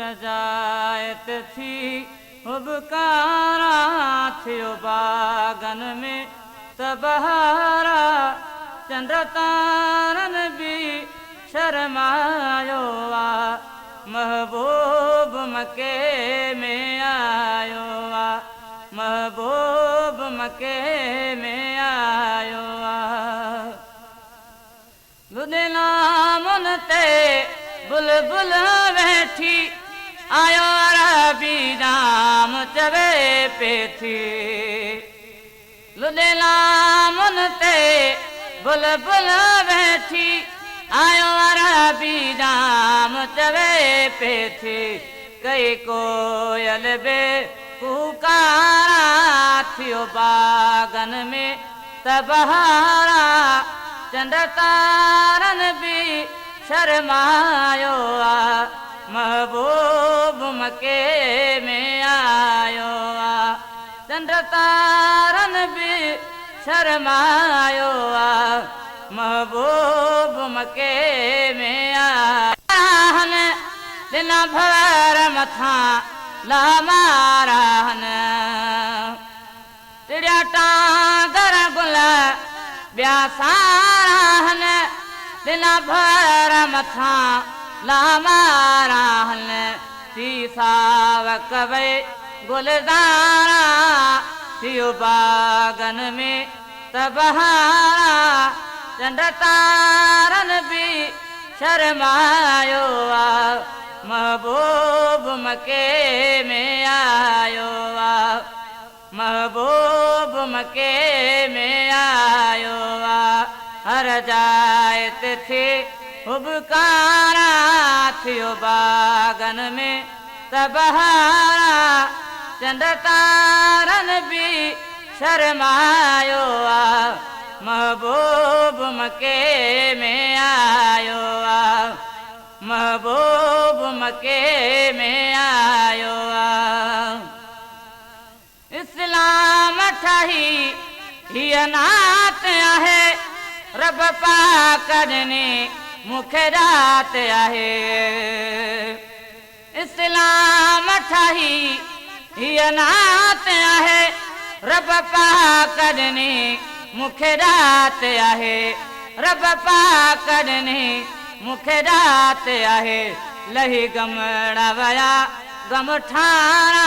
रजायत थी उबकारा थियो बागन में त बहारा चंड तारन भी शर्मायो आ महबूब मके में आयो आ महबूब मके में आयो आ लुधियाना मुन ते बुलबुल बैठी आयो अरबी नाम चवे पे थी लुधियाना मुन ते बुलबुल बैठी आयो अरबी नाम चवे पे थी कई कोयल बे पुकारा थियो बागन में त बहारा चंड तारन भी शर्मायो आ महबूब मके में आयो आ चंड तारन भी शर्मायो आ महबूब मके में आया दिन भर मथा ला माराहन तिड़िया टांगर गुल ब्यासाराहन दिन भर मथा ला माराहन सीसावक वे गुलदारा थियो बागन में त बहारा चंड तारन भी शर्मायो आ महबूब मके में आयो आ महबूब मके में आयो आ हर जायत थी उबकारा थियो बागन में त बहारा चंड तारन भी शर्मायो आ महबूब मके में आयो आ महबूब मके में आयो आ इस्लाम ठाही हिय नात आहे रब पाक ने मुखे रात आहे इस्लाम ठाही हिय नात आहे रब पाक ने मुखे रात आहे रब पाक ने मुखे रात आहे लही गमड़ा वया गम ठाणा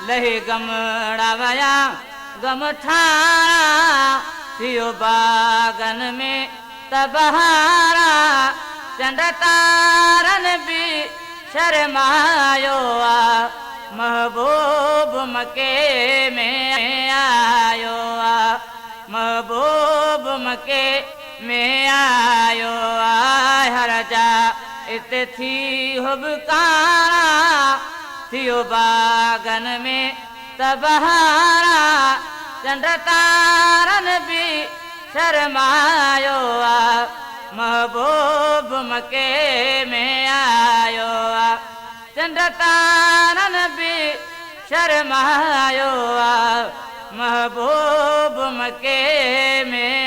लही गमड़ा वया गम ठाणा थियो बागन में त बहारा चंड तारन भी शर्मायो आ महबूब मके में आयो आ महबूब मके में आयो आ हर जा इत थी हुबकारा थियो बागन में त बहारा चंड तारन भी शर्मायो आ महबूब मके में आयो आ चंड तारन भी शर्मायो आ महबूब मके में